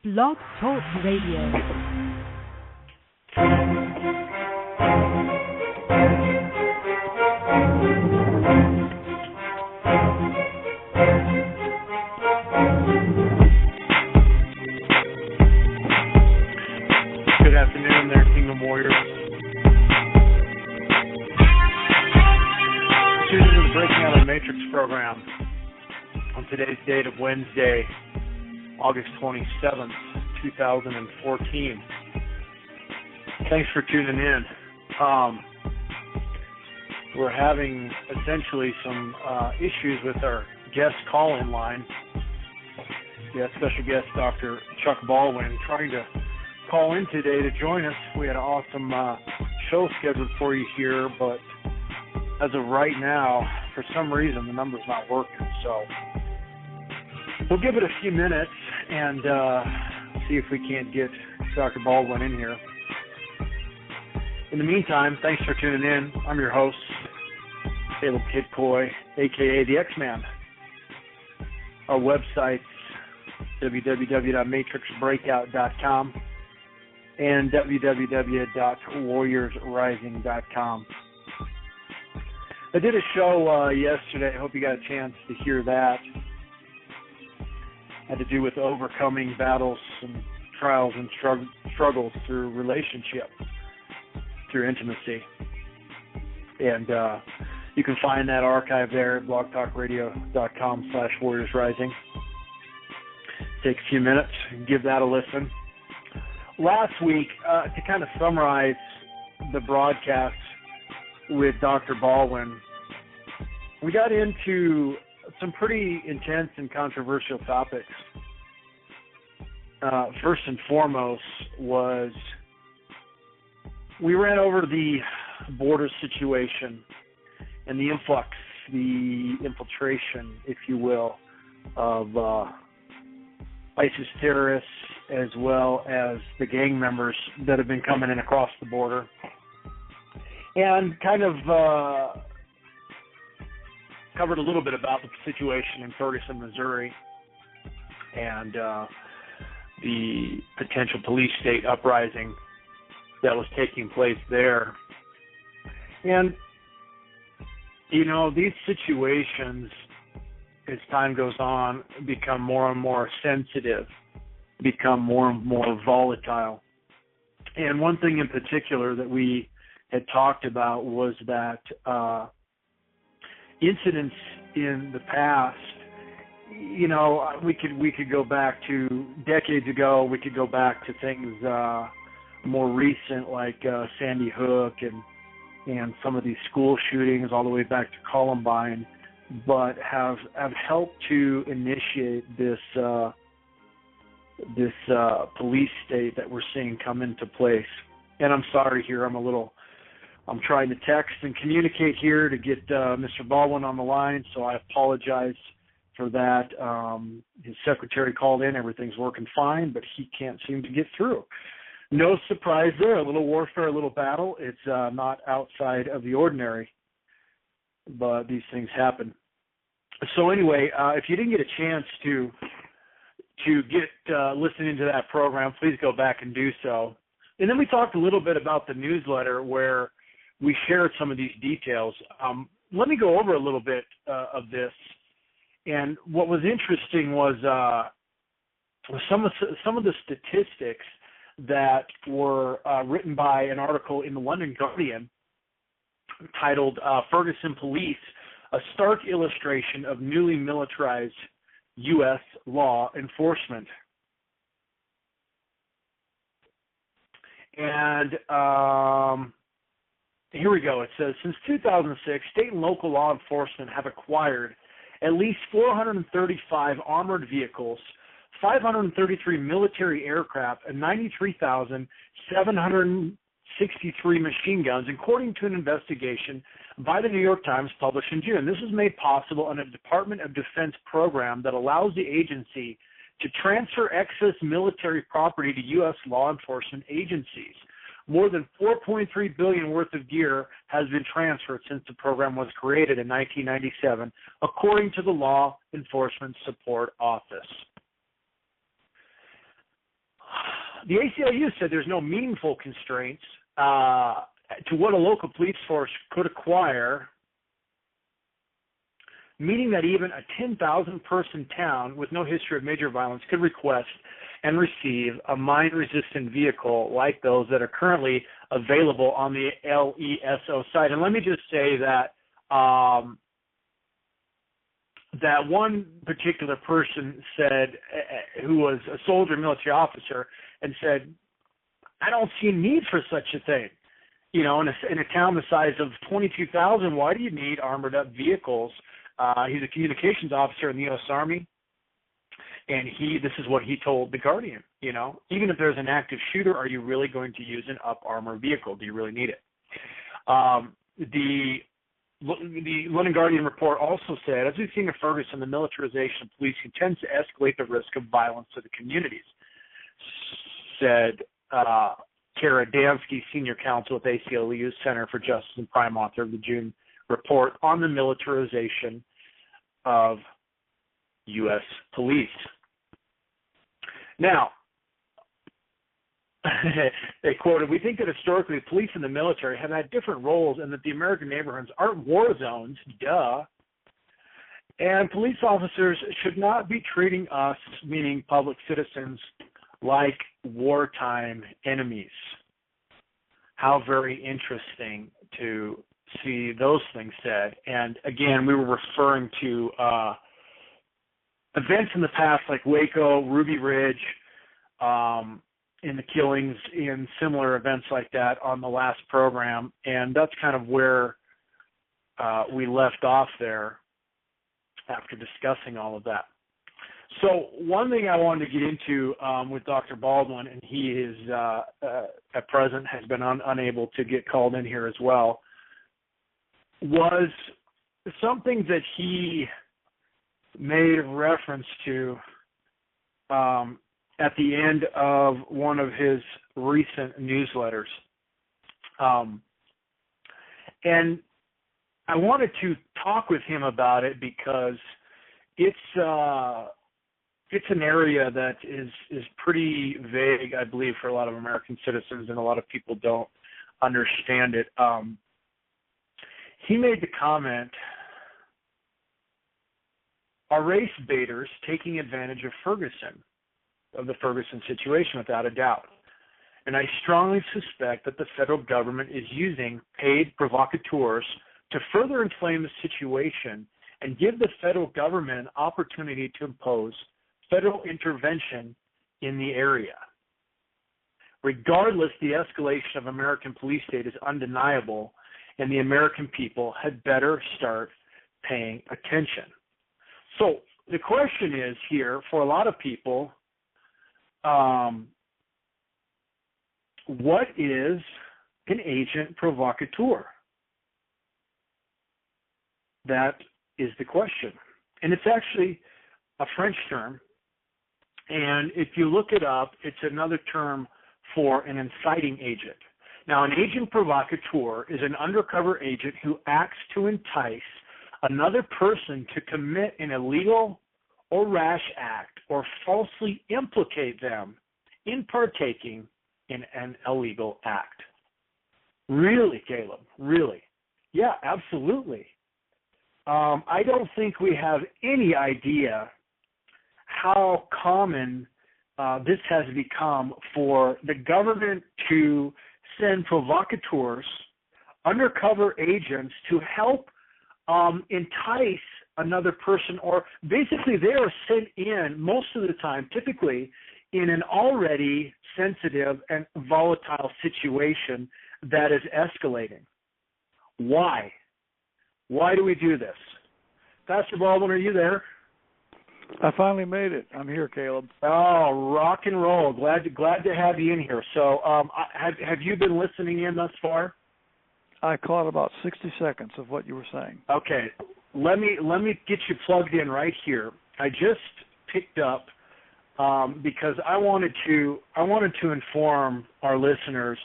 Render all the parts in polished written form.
Blog Talk Radio. Good afternoon there, Kingdom Warriors. Tuning into the Breaking Out of the Matrix program on today's date of Wednesday, August 27th, 2014. Thanks for tuning in. We're having essentially some issues with our guest call-in line. We had special guest Dr. Chuck Baldwin trying to call in today to join us. We had an awesome show scheduled for you here, but as of right now, for some reason, the number's not working. So we'll give it a few minutes and see if we can't get Dr. Baldwin in here. In the meantime, thanks for tuning in. I'm your host, Caleb Kid Coy, a.k.a. the X-Man. Our website's www.matrixbreakout.com and www.warriorsrising.com. I did a show yesterday. I hope you got a chance to hear that. Had to do with overcoming battles and trials and struggles through relationship, through intimacy. And you can find that archive there at blogtalkradio.com/warriorsrising. Take a few minutes and give that a listen. Last week, to kind of summarize the broadcast with Dr. Baldwin, we got into some pretty intense and controversial topics. First and foremost was we ran over the border situation and the influx, the infiltration, if you will, of ISIS terrorists as well as the gang members that have been coming in across the border. And kind of covered a little bit about the situation in Ferguson, Missouri, and the potential police state uprising that was taking place there. And, you know, these situations, as time goes on, become more and more sensitive, become more and more volatile. And one thing in particular that we had talked about was that incidents in the past, you know, we could go back to decades ago. We could go back to things more recent like Sandy Hook and some of these school shootings all the way back to Columbine, but have helped to initiate this police state that we're seeing come into place. And I'm sorry here, I'm trying to text and communicate here to get Mr. Baldwin on the line, so I apologize for that. His secretary called in. Everything's working fine, but he can't seem to get through. No surprise there. A little warfare, a little battle. It's not outside of the ordinary, but these things happen. So anyway, if you didn't get a chance to get listening to that program, please go back and do so. And then we talked a little bit about the newsletter where we shared some of these details. Let me go over a little bit of this. And what was interesting was some of the statistics that were written by an article in the London Guardian titled Ferguson Police, a stark illustration of newly militarized U.S. law enforcement. And here we go. It says, since 2006, state and local law enforcement have acquired at least 435 armored vehicles, 533 military aircraft, and 93,763 machine guns, according to an investigation by the New York Times published in June. This was made possible under the Department of Defense program that allows the agency to transfer excess military property to U.S. law enforcement agencies. More than $4.3 billion worth of gear has been transferred since the program was created in 1997, according to the Law Enforcement Support Office. the ACLU said there's no meaningful constraints to what a local police force could acquire, meaning that even a 10,000-person town with no history of major violence could request and receive a mine-resistant vehicle like those that are currently available on the LESO site. And let me just say that that one particular person said, who was a soldier, military officer, and said, I don't see a need for such a thing. You know, in a town the size of 22,000, why do you need armored up vehicles? He's a communications officer in the U.S. Army, and this is what he told The Guardian, you know, even if there's an active shooter, are you really going to use an up armored vehicle? Do you really need it? The London Guardian report also said, as we've seen in Ferguson, the militarization of policing tends to escalate the risk of violence to the communities, said Kara Dansky, senior counsel at ACLU Center for Justice and prime author of the June report on the militarization of U.S. police. Now, they quoted, we think that historically police and the military have had different roles and that the American neighborhoods aren't war zones, duh. And police officers should not be treating us, meaning public citizens, like wartime enemies. How very interesting to see those things said. And again, we were referring to events in the past like Waco, Ruby Ridge, in the killings, in similar events like that on the last program, and that's kind of where we left off there after discussing all of that. So one thing I wanted to get into with Dr. Baldwin, and he is at present has been unable to get called in here as well, was something that he made reference to at the end of one of his recent newsletters. And I wanted to talk with him about it because it's an area that is pretty vague, I believe, for a lot of American citizens, and a lot of people don't understand it. He made the comment, are race baiters taking advantage of the Ferguson situation, without a doubt. And I strongly suspect that the federal government is using paid provocateurs to further inflame the situation and give the federal government an opportunity to impose federal intervention in the area. Regardless, the escalation of American police state is undeniable, and the American people had better start paying attention. So the question is here for a lot of people, what is an agent provocateur? That is the question. And it's actually a French term. And if you look it up, it's another term for an inciting agent. Now, an agent provocateur is an undercover agent who acts to entice another person to commit an illegal or rash act or falsely implicate them in partaking in an illegal act. Really, Caleb? Really? Yeah, absolutely. I don't think we have any idea how common this has become for the government to send provocateurs, undercover agents, to help entice another person, or basically they are sent in most of the time, typically in an already sensitive and volatile situation that is escalating. Why? Why do we do this? Pastor Baldwin, are you there? I finally made it. I'm here, Caleb. Oh, rock and roll. Glad to have you in here. So have you been listening in thus far? I caught about 60 seconds of what you were saying. Okay. Let me get you plugged in right here. I just picked up because I wanted to inform our listeners,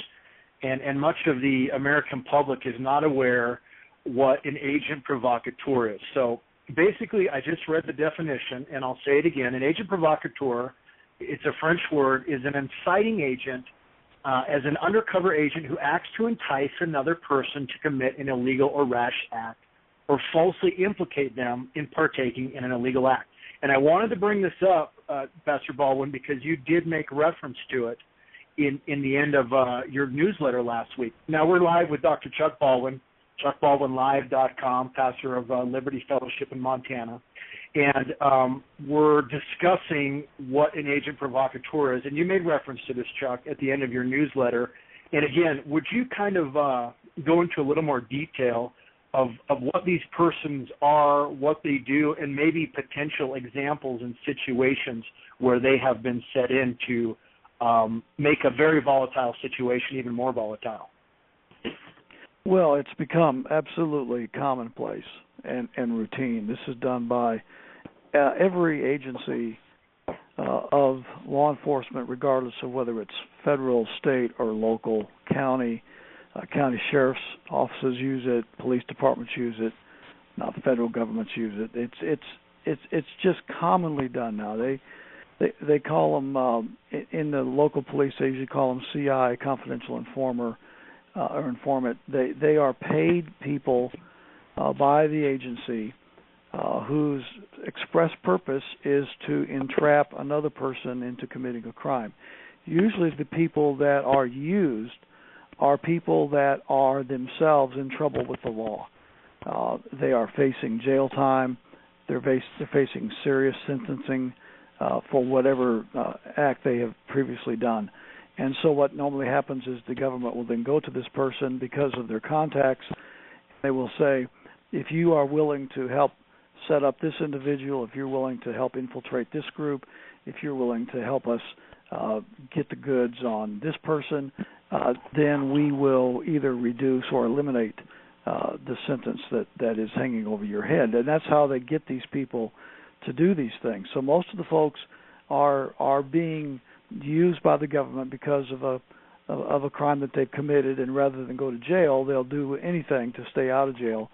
and much of the American public is not aware what an agent provocateur is. So basically, I just read the definition, and I'll say it again. An agent provocateur it's a French word, is an inciting agent, as an undercover agent who acts to entice another person to commit an illegal or rash act or falsely implicate them in partaking in an illegal act. And I wanted to bring this up, Pastor Baldwin, because you did make reference to it in the end of your newsletter last week. Now we're live with Dr. Chuck Baldwin, chuckbaldwinlive.com, pastor of Liberty Fellowship in Montana. And we're discussing what an agent provocateur is. And you made reference to this, Chuck, at the end of your newsletter. And again, would you kind of go into a little more detail of what these persons are, what they do, and maybe potential examples and situations where they have been set in to make a very volatile situation even more volatile? Well, it's become absolutely commonplace and routine. This is done by every agency of law enforcement, regardless of whether it's federal, state, or local, county. County sheriff's offices use it, police departments use it, now the federal governments use it. It's just commonly done now. They call them in the local police. They usually call them CI, confidential informer or informant. They are paid people by the agency whose express purpose is to entrap another person into committing a crime. Usually, the people that are used are people that are themselves in trouble with the law. They are facing jail time. They're facing serious sentencing for whatever act they have previously done. And so what normally happens is the government will then go to this person because of their contacts. They will say, if you are willing to help set up this individual, if you're willing to help infiltrate this group, if you're willing to help us get the goods on this person, then we will either reduce or eliminate the sentence that is hanging over your head. And that's how they get these people to do these things. So most of the folks are being used by the government because of a crime that they've committed, and rather than go to jail, they'll do anything to stay out of jail.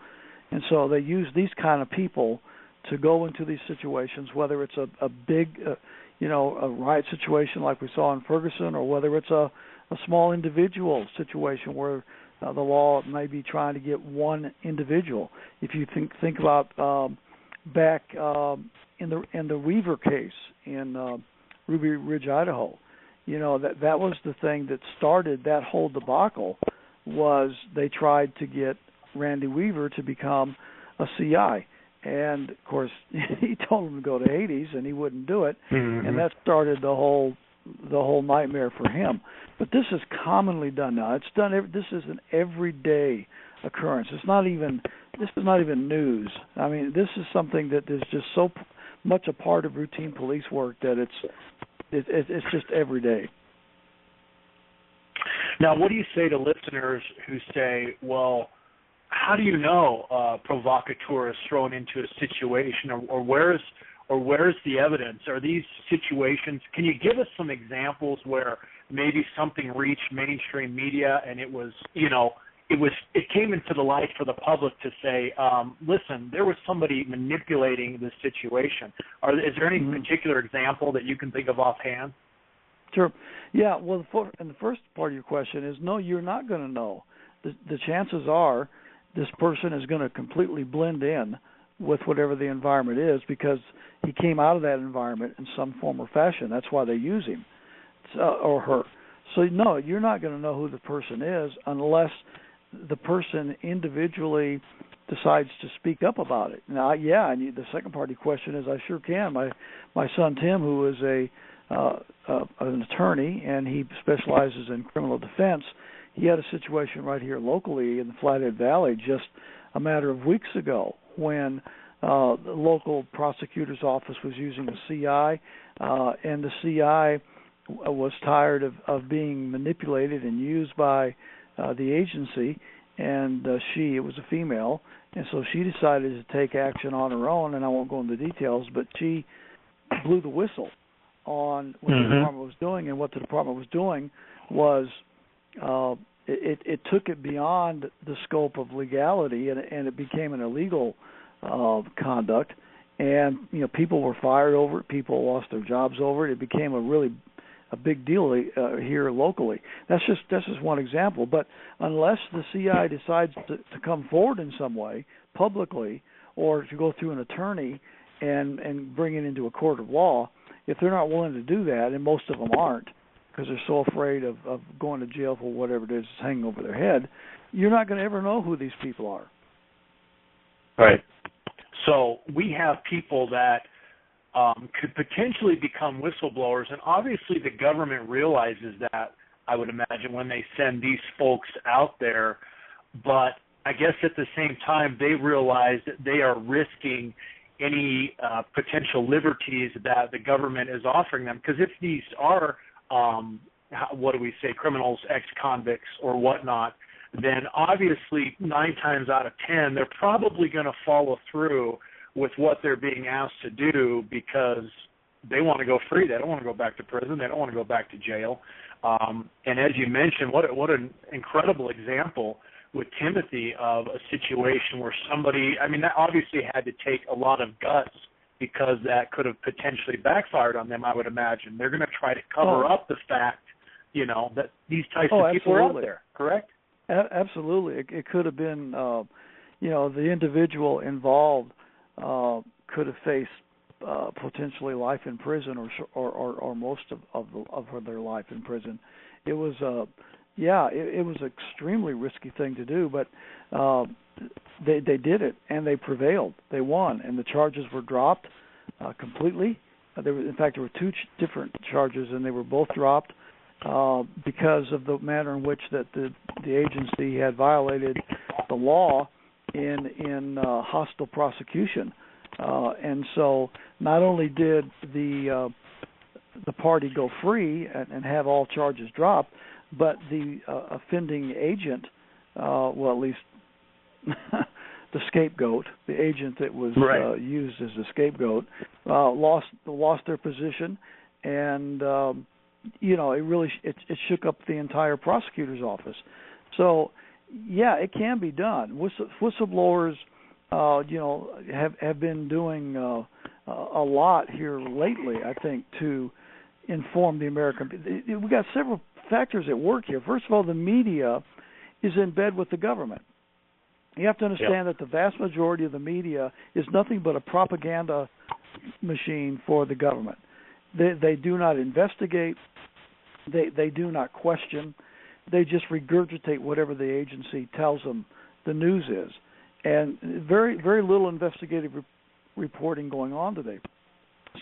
And so they use these kind of people to go into these situations, whether it's a big, a riot situation like we saw in Ferguson, or whether it's a small individual situation where the law may be trying to get one individual. If you think about back in the Weaver case in Ruby Ridge, Idaho, that was the thing that started that whole debacle. Was they tried to get Randy Weaver to become a CI, and of course he told him to go to Hades, and he wouldn't do it, and that started the whole nightmare for him. But this is commonly done now. It's done. This is an everyday occurrence. This is not even news. I mean, this is something that is just so much a part of routine police work that it's just every day. Now, what do you say to listeners who say, well, how do you know a provocateur is thrown into a situation, or where's the evidence? Are these situations, can you give us some examples where maybe something reached mainstream media and it came into the light for the public to say, listen, there was somebody manipulating this situation? Is there any particular example that you can think of offhand? Sure. Yeah, well, and the first part of your question is, no, you're not going to know. The chances are this person is going to completely blend in with whatever the environment is, because he came out of that environment in some form or fashion. That's why they use him or her. So, no, you're not going to know who the person is unless the person individually decides to speak up about it. Now, yeah, and the second part of your question is I sure can. My son Tim, who is an attorney, and he specializes in criminal defense, he had a situation right here locally in the Flathead Valley just a matter of weeks ago when the local prosecutor's office was using a CI, and the CI was tired of being manipulated and used by the agency, and it was a female, and so she decided to take action on her own, and I won't go into details, but she blew the whistle on what the department was doing, and what the department was doing was it took it beyond the scope of legality, and it became an illegal conduct, and people were fired over it. People lost their jobs over it. It became a big deal here locally. That's just one example. But unless the CI decides to come forward in some way publicly, or to go through an attorney and bring it into a court of law, if they're not willing to do that, and most of them aren't, because they're so afraid of going to jail for whatever it is that's hanging over their head, you're not going to ever know who these people are. Right. So we have people that could potentially become whistleblowers, and obviously the government realizes that, I would imagine, when they send these folks out there. But I guess at the same time, they realize that they are risking any potential liberties that the government is offering them. Because if these are, criminals, ex-convicts or whatnot, then obviously 9 times out of 10, they're probably going to follow through with what they're being asked to do, because they want to go free. They don't want to go back to prison. They don't want to go back to jail. And as you mentioned, what an incredible example with Timothy of a situation where somebody, that obviously had to take a lot of guts, because that could have potentially backfired on them, I would imagine. They're going to try to cover up the fact, that these types of people are out there, correct? Absolutely. It could have been, the individual involved could have faced potentially life in prison, or most of their life in prison. It was it was an extremely risky thing to do, but they did it, and they prevailed. They won, and the charges were dropped completely. There were 2 different charges, and they were both dropped because of the manner in which that the agency had violated the law in hostile prosecution. And so not only did the party go free and have all charges dropped, but the offending agent, at least the scapegoat, the agent that was used as a scapegoat, lost their position, and it shook up the entire prosecutor's office. So, it can be done. Whistleblowers, have been doing a lot here lately, I think, to inform the American. We've got several factors at work here. First of all, the media is in bed with the government. You have to understand that the vast majority of the media is nothing but a propaganda machine for the government. They do not investigate. They do not question. They just regurgitate whatever the agency tells them the news is. And very, very little investigative reporting going on today.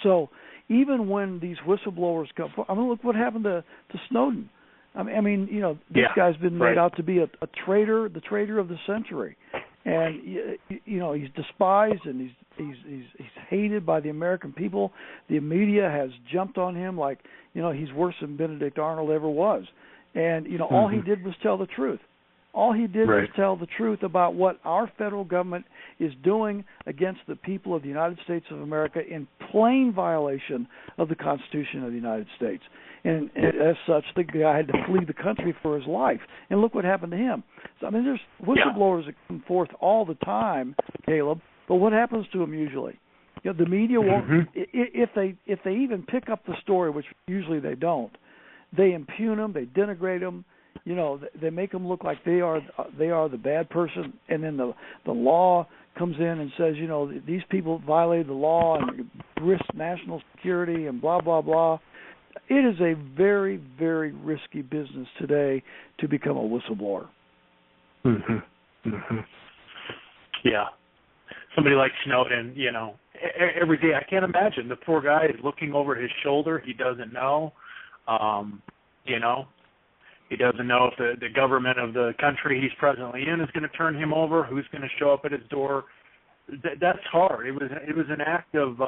So even when these whistleblowers come, look what happened to Snowden. This guy's been made out to be a traitor, the traitor of the century, and he's despised, and he's hated by the American people. The media has jumped on him like he's worse than Benedict Arnold ever was, and all he did was tell the truth. All he did was tell the truth about what our federal government is doing against the people of the United States of America in plain violation of the Constitution of the United States. And as such, the guy had to flee the country for his life. And look what happened to him. So, there's whistleblowers that come forth all the time, Caleb, but what happens to them usually? The media won't, if they even pick up the story, which usually they don't, they impugn them, they denigrate them. They make them look like they are the bad person, and then the law comes in and says, these people violated the law and risked national security and blah, blah, blah. It is a very, very risky business today to become a whistleblower. Yeah. Somebody like Snowden, every day, I can't imagine. The poor guy is looking over his shoulder. He doesn't know, He doesn't know if the government of the country he's presently in is going to turn him over, who's going to show up at his door. That's hard. It was an act of,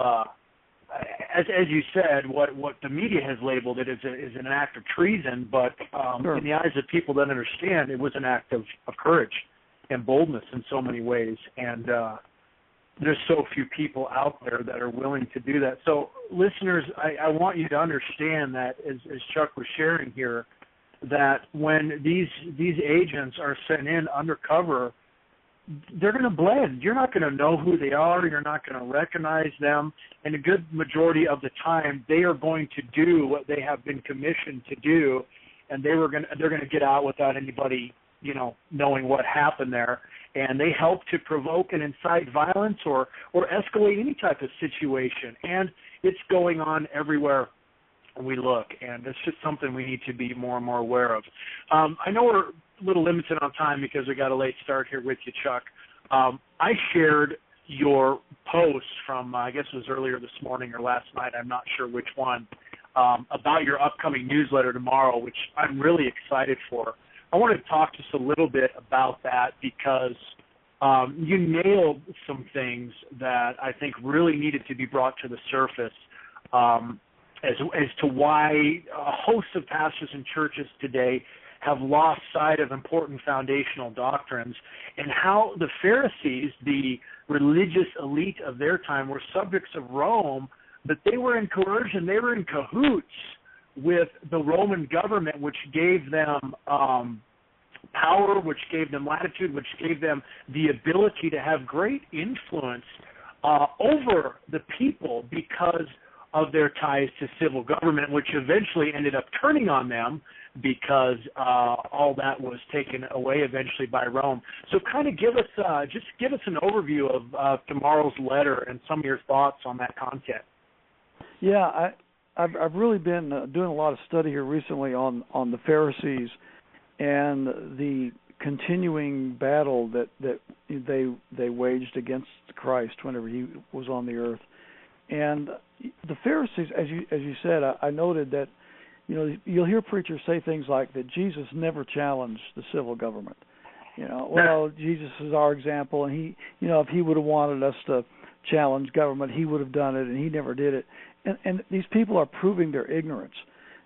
as you said, what the media has labeled it is an act of treason, but in the eyes of people that understand, it was an act of courage and boldness in so many ways. And there's so few people out there that are willing to do that. So, listeners, I want you to understand that, as Chuck was sharing here, that when these agents are sent in undercover, they're going to blend. You're not going to know who they are. You're not going to recognize them. And a good majority of the time, they are going to do what they have been commissioned to do, and they're going to get out without anybody, knowing what happened there. And they help to provoke and incite violence or escalate any type of situation. And it's going on everywhere we look, and it's just something we need to be more and more aware of. I know we're a little limited on time because we got a late start here with you, Chuck. I shared your post from, I guess it was earlier this morning or last night, I'm not sure which one, about your upcoming newsletter tomorrow, which I'm really excited for. I want to talk just a little bit about that because you nailed some things that I think really needed to be brought to the surface as to why a host of pastors and churches today have lost sight of important foundational doctrines, and how the Pharisees, the religious elite of their time, were subjects of Rome, but they were in coercion, they were in cahoots with the Roman government, which gave them power, which gave them latitude, which gave them the ability to have great influence over the people because of their ties to civil government, which eventually ended up turning on them because all that was taken away eventually by Rome. So kind of give us an overview of tomorrow's letter and some of your thoughts on that content. Yeah, I've really been doing a lot of study here recently on the Pharisees and the continuing battle that they waged against Christ whenever he was on the earth. And the Pharisees, as you said, I noted that you'll hear preachers say things like that Jesus never challenged the civil government. Jesus is our example, and he, if he would have wanted us to challenge government, he would have done it, and he never did it. And these people are proving their ignorance,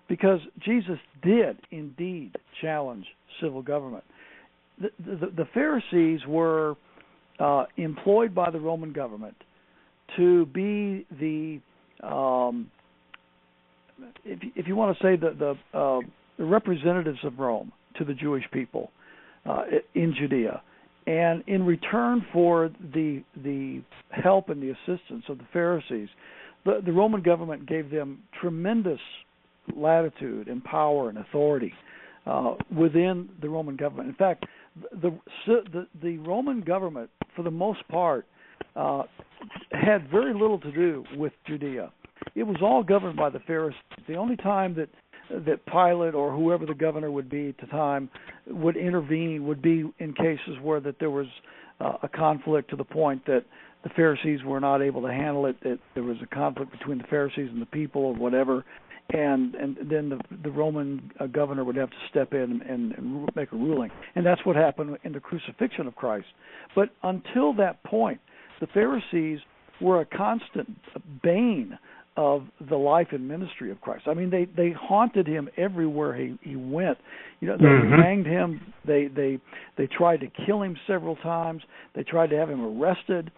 because Jesus did indeed challenge civil government. The Pharisees were employed by the Roman government to be the if you want to say the representatives of Rome to the Jewish people in Judea, and in return for the help and the assistance of the Pharisees, the Roman government gave them tremendous latitude and power and authority within the Roman government. In fact, the Roman government, for the most part, had very little to do with Judea. It was all governed by the Pharisees. The only time that Pilate or whoever the governor would be at the time would intervene would be in cases where that there was a conflict to the point that the Pharisees were not able to handle it, that there was a conflict between the Pharisees and the people or whatever, and then the Roman governor would have to step in and make a ruling. And that's what happened in the crucifixion of Christ. But until that point, the Pharisees were a constant bane of the life and ministry of Christ. I mean, they haunted him everywhere he went. They hanged him. They tried to kill him several times. They tried to have him arrested.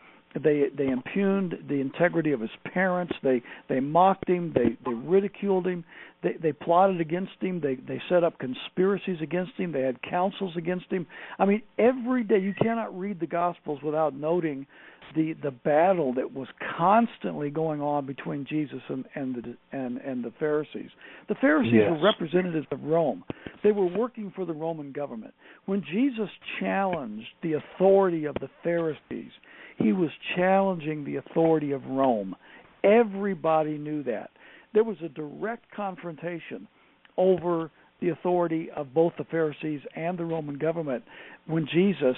They impugned the integrity of his parents. They mocked him. They ridiculed him. They plotted against him. They set up conspiracies against him. They had councils against him. I mean, every day you cannot read the Gospels without noting the battle that was constantly going on between Jesus and the Pharisees. The Pharisees were representatives of Rome. They were working for the Roman government. When Jesus challenged the authority of the Pharisees, he was challenging the authority of Rome. Everybody knew that. There was a direct confrontation over the authority of both the Pharisees and the Roman government when Jesus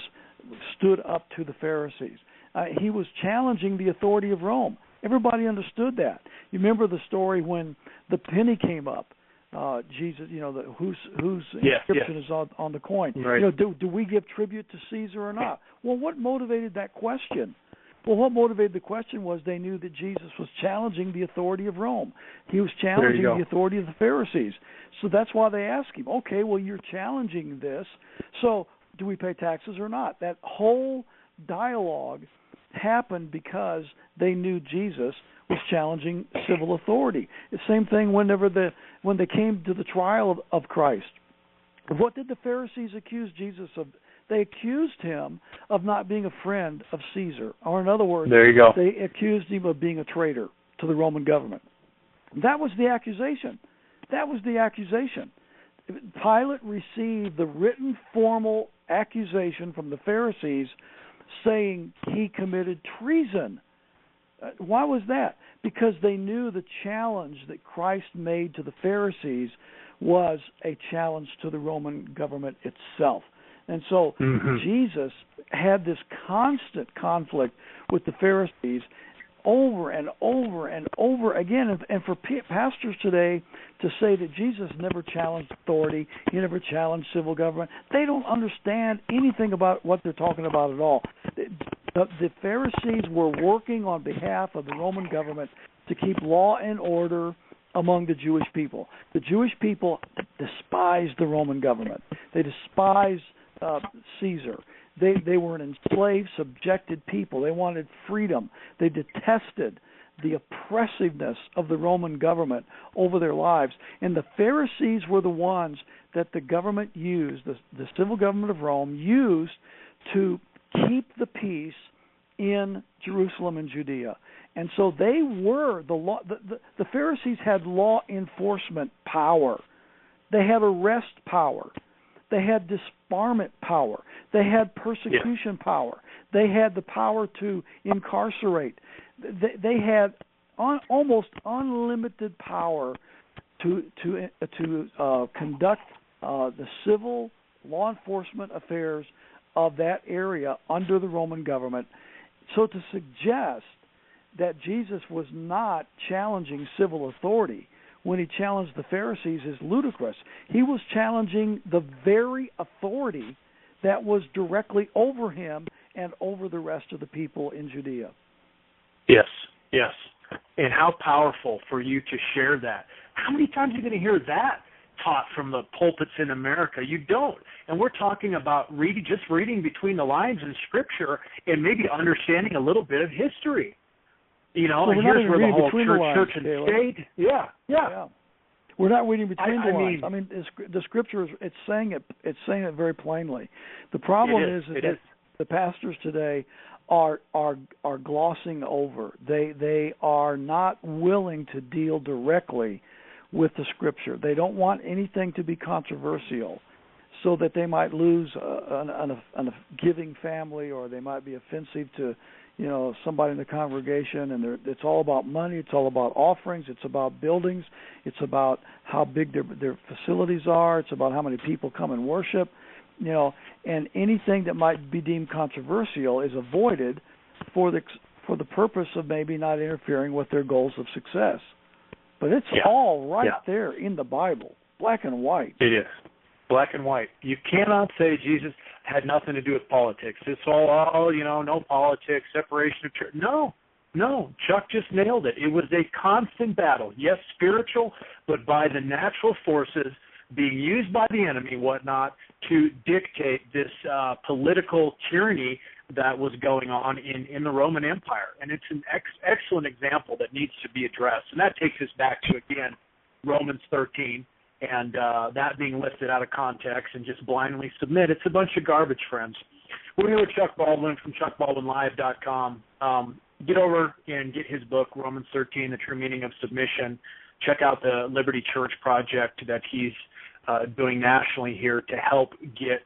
stood up to the Pharisees. He was challenging the authority of Rome. Everybody understood that. You remember the story when the penny came up. Jesus, whose inscription is on the coin. Right. Do we give tribute to Caesar or not? Well, what motivated that question? Well, what motivated the question was they knew that Jesus was challenging the authority of Rome. He was challenging the authority of the Pharisees. So that's why they asked him, okay, well, you're challenging this, so do we pay taxes or not? That whole dialogue happened because they knew Jesus was challenging civil authority. The same thing when they came to the trial of Christ. What did the Pharisees accuse Jesus of They accused him of not being a friend of Caesar. Or in other words, there you go. They accused him of being a traitor to the Roman government. That was the accusation. Pilate received the written formal accusation from the Pharisees saying he committed treason. Why was that? Because they knew the challenge that Christ made to the Pharisees was a challenge to the Roman government itself. And so Jesus had this constant conflict with the Pharisees over and over and over again. And for pastors today to say that Jesus never challenged authority, he never challenged civil government, they don't understand anything about what they're talking about at all. The Pharisees were working on behalf of the Roman government to keep law and order among the Jewish people. The Jewish people despised the Roman government. They despised Caesar. They were an enslaved, subjected people. They wanted freedom. They detested the oppressiveness of the Roman government over their lives. And the Pharisees were the ones that the government used, the civil government of Rome used to keep the peace in Jerusalem and Judea. And so they were the law. The Pharisees had law enforcement power. They had arrest power. They had disbarment power. They had persecution power. They had the power to incarcerate. They had almost unlimited power to conduct the civil law enforcement affairs of that area under the Roman government. So to suggest that Jesus was not challenging civil authority when he challenged the Pharisees is ludicrous. He was challenging the very authority that was directly over him and over the rest of the people in Judea. Yes. And how powerful for you to share that. How many times are you going to hear that taught from the pulpits in America? You don't. And we're talking about reading between the lines in Scripture and maybe understanding a little bit of history. You know, well, and here's where the whole church and Caleb. state. Yeah. We're not reading between the lines. I mean, the Scripture it's saying it very plainly. The problem is that the pastors today are glossing over. They are not willing to deal directly with the Scripture. They don't want anything to be controversial, so that they might lose a giving family, or they might be offensive to somebody in the congregation, and it's all about money, it's all about offerings, it's about buildings, it's about how big their facilities are, it's about how many people come and worship, and anything that might be deemed controversial is avoided for the purpose of maybe not interfering with their goals of success. But it's all right there in the Bible, black and white. It is. Black and white. You cannot say Jesus had nothing to do with politics. It's all, no politics, separation of church. No. Chuck just nailed it. It was a constant battle. Yes, spiritual, but by the natural forces being used by the enemy, whatnot, to dictate this political tyranny that was going on in the Roman Empire. And it's an excellent example that needs to be addressed. And that takes us back to, again, Romans 13. And that being lifted out of context and just blindly submit. It's a bunch of garbage, friends. We're here with Chuck Baldwin from ChuckBaldwinLive.com. Get over and get his book, Romans 13, The True Meaning of Submission. Check out the Liberty Church project that he's doing nationally here to help get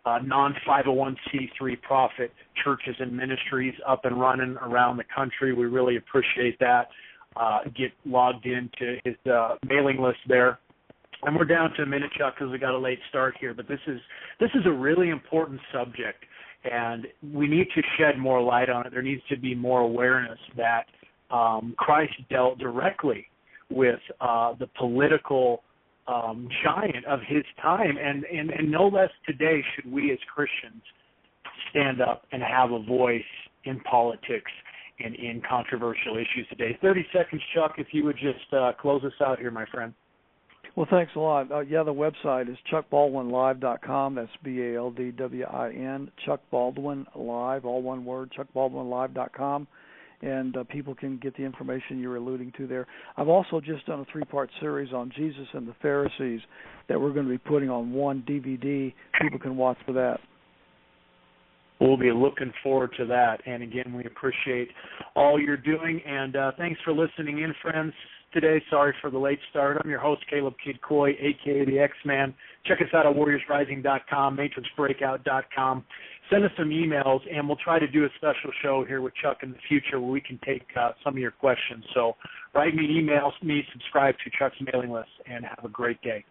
non-501c3 profit churches and ministries up and running around the country. We really appreciate that. Get logged into his mailing list there. And we're down to a minute, Chuck, because we got a late start here. But this is a really important subject, and we need to shed more light on it. There needs to be more awareness that Christ dealt directly with the political giant of his time, and no less today should we as Christians stand up and have a voice in politics and in controversial issues today. 30 seconds, Chuck, if you would just close us out here, my friend. Well, thanks a lot. The website is ChuckBaldwinLive.com. That's BALDWIN. Chuck Baldwin Live, all one word, ChuckBaldwinLive.com. And people can get the information you're alluding to there. I've also just done a 3-part series on Jesus and the Pharisees that we're going to be putting on one DVD. People can watch for that. We'll be looking forward to that. And again, we appreciate all you're doing. And thanks for listening in, friends, today. Sorry for the late start. I'm your host, Caleb Kidd Coy, a.k.a. the X-Man. Check us out at warriorsrising.com, matrixbreakout.com. Send us some emails, and we'll try to do a special show here with Chuck in the future where we can take some of your questions. So write me, email me, subscribe to Chuck's mailing list, and have a great day.